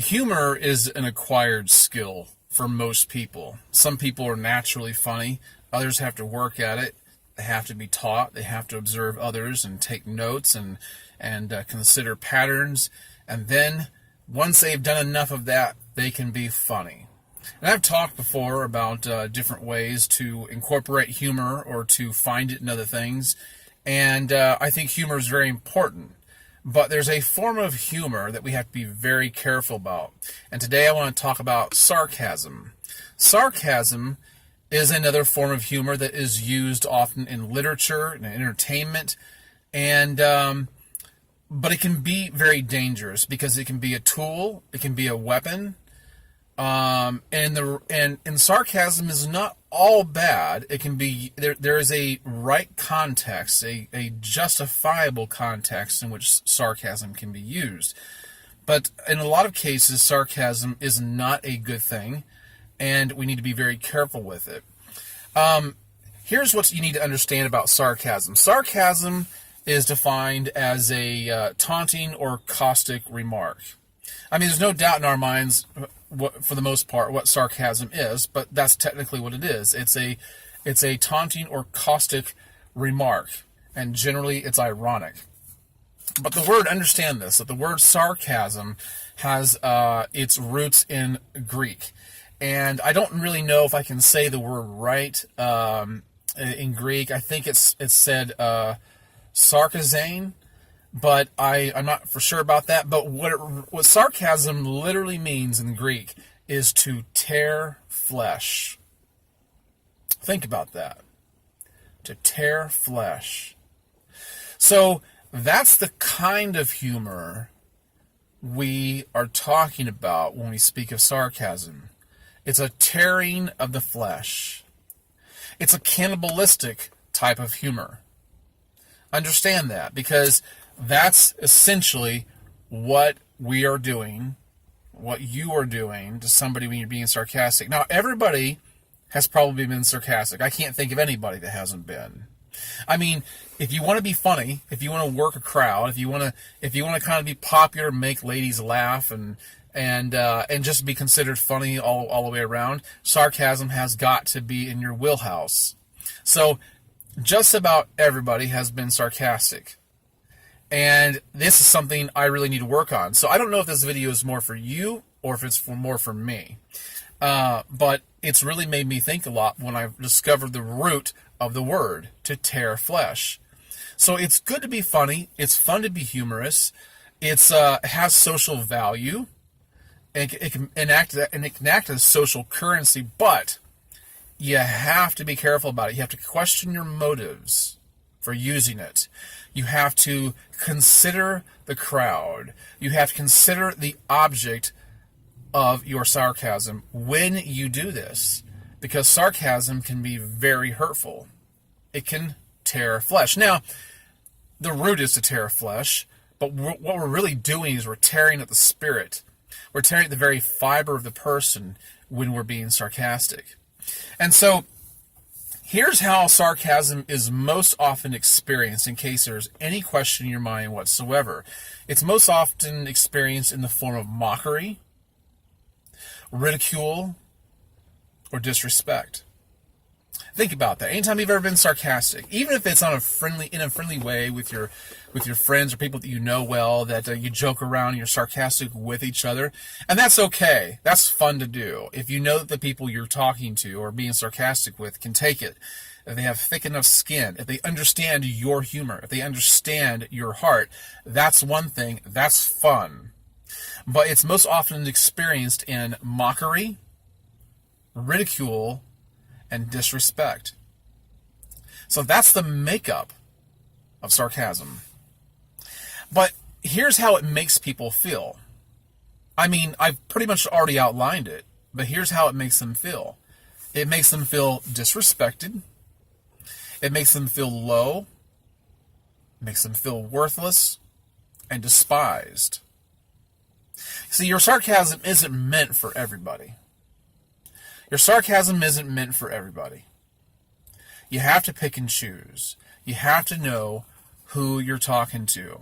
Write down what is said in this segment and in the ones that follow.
Humor is an acquired skill for most people. Some people are naturally funny, others have to work at it. They have to be taught, they have to observe others and take notes and consider patterns. And then, once they've done enough of that, they can be funny. And I've talked before about different ways to incorporate humor or to find it in other things. And I think humor is very important. But there's a form of humor that we have to be very careful about. And today I want to talk about sarcasm. Sarcasm is another form of humor that is used often in literature and entertainment. And but it can be very dangerous because it can be a tool, it can be a weapon. And sarcasm is not all bad. It can be there is a right context, a justifiable context in which sarcasm can be used. But in a lot of cases, sarcasm is not a good thing, and we need to be very careful with it. Here's what you need to understand about sarcasm. Sarcasm is defined as a taunting or caustic remark. I mean, there's no doubt in our minds, for the most part, what sarcasm is, but that's technically what it is. It's a taunting or caustic remark, and generally it's ironic. But the word, understand this, that the word sarcasm has its roots in Greek. And I don't really know if I can say the word right in Greek. I think it's said sarcasm. But I'm not for sure about that. But what sarcasm literally means in Greek is to tear flesh. Think about that. To tear flesh. So that's the kind of humor we are talking about when we speak of sarcasm. It's a tearing of the flesh. It's a cannibalistic type of humor. Understand that, because that's essentially what we are doing, what you are doing to somebody when you're being sarcastic. Now, everybody has probably been sarcastic. I can't think of anybody that hasn't been. I mean, if you want to be funny, if you want to work a crowd, if you want to kind of be popular, make ladies laugh, and just be considered funny all the way around, sarcasm has got to be in your wheelhouse. So, just about everybody has been sarcastic. And this is something I really need to work on. So I don't know if this video is more for you or if it's more for me. But it's really made me think a lot when I discovered the root of the word, to tear flesh. So it's good to be funny. It's fun to be humorous. It has social value. And it can act as social currency. But you have to be careful about it. You have to question your motives for using it. You have to consider the crowd. You have to consider the object of your sarcasm when you do this, because sarcasm can be very hurtful. It can tear flesh. Now, the root is to tear flesh, but what we're really doing is we're tearing at the spirit. We're tearing at the very fiber of the person when we're being sarcastic. And so, here's how sarcasm is most often experienced, in case there's any question in your mind whatsoever. It's most often experienced in the form of mockery, ridicule, or disrespect. Think about that. Anytime you've ever been sarcastic, even if it's in a friendly way with your friends or people that you know well, that you joke around and you're sarcastic with each other, and that's okay. That's fun to do. If you know that the people you're talking to or being sarcastic with can take it, if they have thick enough skin, if they understand your humor, if they understand your heart, that's one thing. That's fun. But it's most often experienced in mockery, ridicule, and disrespect. So that's the makeup of sarcasm. But here's how it makes people feel. I mean, I've pretty much already outlined it, but here's how it makes them feel. It makes them feel disrespected. It makes them feel low. It makes them feel worthless and despised. See, your sarcasm isn't meant for everybody. Your sarcasm isn't meant for everybody. You have to pick and choose. You have to know who you're talking to.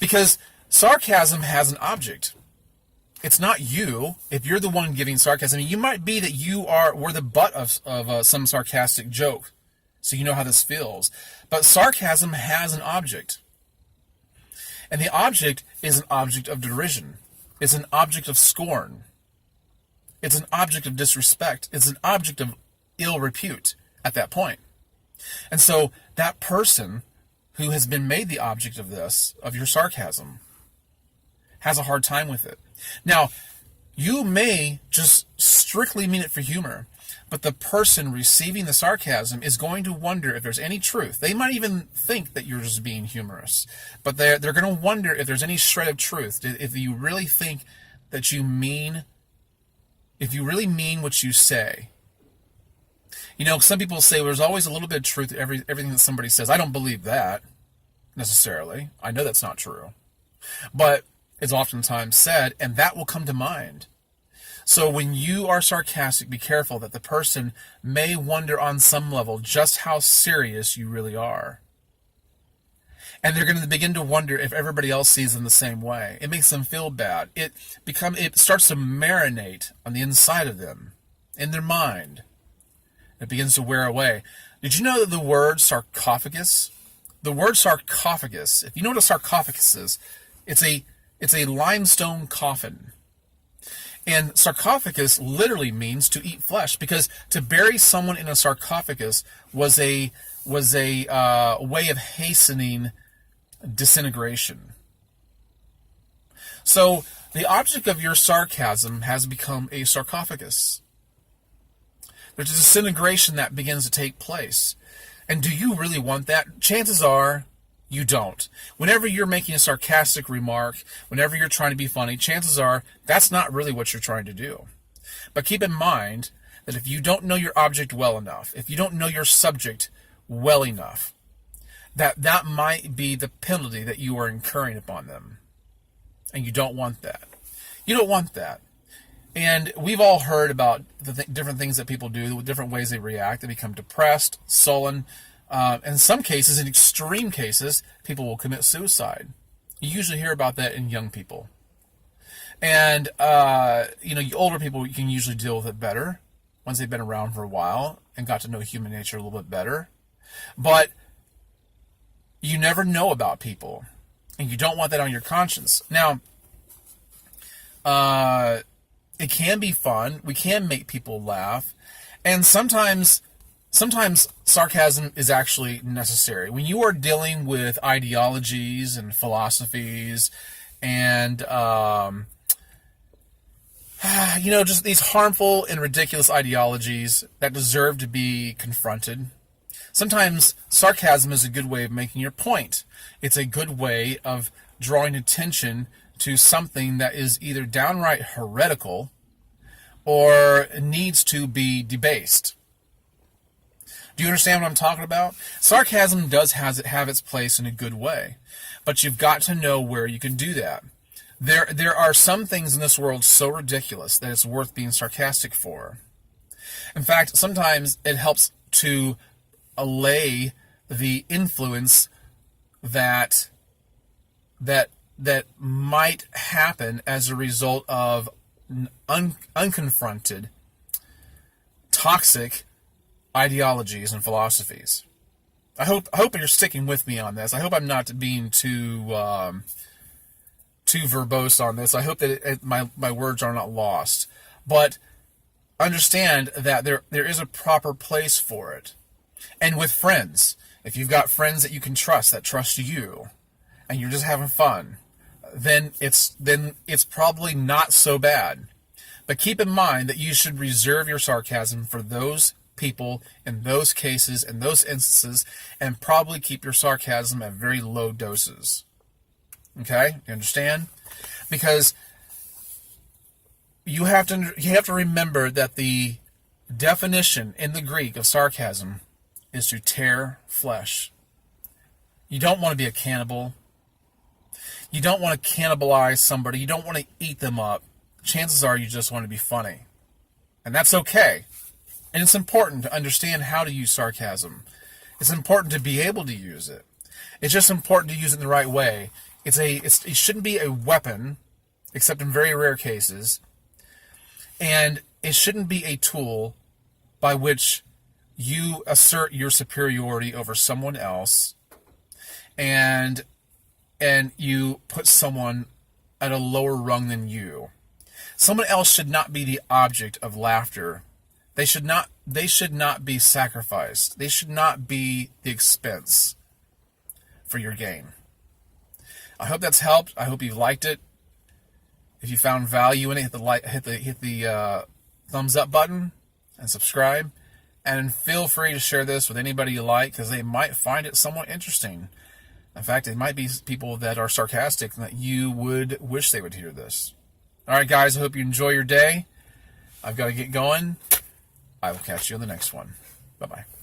Because sarcasm has an object. It's not you if you're the one giving sarcasm. You might be that we're the butt of some sarcastic joke, so you know how this feels. But sarcasm has an object. And the object is an object of derision. It's an object of scorn. It's an object of disrespect. It's an object of ill repute at that point. And so that person who has been made the object of this, of your sarcasm, has a hard time with it. Now, you may just strictly mean it for humor, but the person receiving the sarcasm is going to wonder if there's any truth. They might even think that you're just being humorous, but they're going to wonder if there's any shred of truth. If you really think that if you really mean what you say. Some people say, well, there's always a little bit of truth to everything that somebody says. I don't believe that necessarily. I know that's not true. But it's oftentimes said, and that will come to mind. So when you are sarcastic, be careful that the person may wonder on some level just how serious you really are. And they're going to begin to wonder if everybody else sees them the same way. It makes them feel bad. It starts to marinate on the inside of them, in their mind. It begins to wear away. Did you know that the word sarcophagus, if you know what a sarcophagus is, it's a limestone coffin. And sarcophagus literally means to eat flesh, because to bury someone in a sarcophagus was a way of hastening disintegration. So the object of your sarcasm has become a sarcophagus. There's a disintegration that begins to take place. And do you really want that? Chances are you don't. Whenever you're making a sarcastic remark, whenever you're trying to be funny, chances are that's not really what you're trying to do. But keep in mind that if you don't know your object well enough, if you don't know your subject well enough, that might be the penalty that you are incurring upon them. And you don't want that. You don't want that. And we've all heard about the different things that people do, the different ways they react. They become depressed, sullen. In some cases, in extreme cases, people will commit suicide. You usually hear about that in young people. And, older people, you can usually deal with it better once they've been around for a while and got to know human nature a little bit better. But you never know about people, and you don't want that on your conscience. Now, it can be fun. We can make people laugh. And sometimes sarcasm is actually necessary. When you are dealing with ideologies and philosophies and, just these harmful and ridiculous ideologies that deserve to be confronted, sometimes sarcasm is a good way of making your point. It's a good way of drawing attention to something that is either downright heretical or needs to be debased. Do you understand what I'm talking about? Sarcasm does have its place in a good way, but you've got to know where you can do that. There are some things in this world so ridiculous that it's worth being sarcastic for. In fact, sometimes it helps to allay the influence that might happen as a result of unconfronted, toxic ideologies and philosophies. I hope you're sticking with me on this. I hope I'm not being too verbose on this. I hope that my words are not lost. But understand that there is a proper place for it. And with friends, if you've got friends that you can trust, that trust you, and you're just having fun, then it's probably not so bad. But keep in mind that you should reserve your sarcasm for those people in those cases, in those instances, and probably keep your sarcasm at very low doses. Okay? You understand? Because you have to remember that the definition in the Greek of sarcasm is to tear flesh. You don't want to be a cannibal. You don't want to cannibalize somebody. You don't want to eat them up. Chances are you just want to be funny. And that's okay. And it's important to understand how to use sarcasm. It's important to be able to use it. It's just important to use it in the right way. It shouldn't be a weapon. except in very rare cases. And it shouldn't be a tool by which you assert your superiority over someone else and you put someone at a lower rung than you. Someone else should not be the object of laughter. They should not be sacrificed. They should not be the expense for your gain. I hope that's helped. I hope you liked it. If you found value in it, hit the thumbs up button and subscribe. And feel free to share this with anybody you like, because they might find it somewhat interesting. In fact, it might be people that are sarcastic that you would wish they would hear this. All right, guys, I hope you enjoy your day. I've got to get going. I will catch you on the next one. Bye-bye.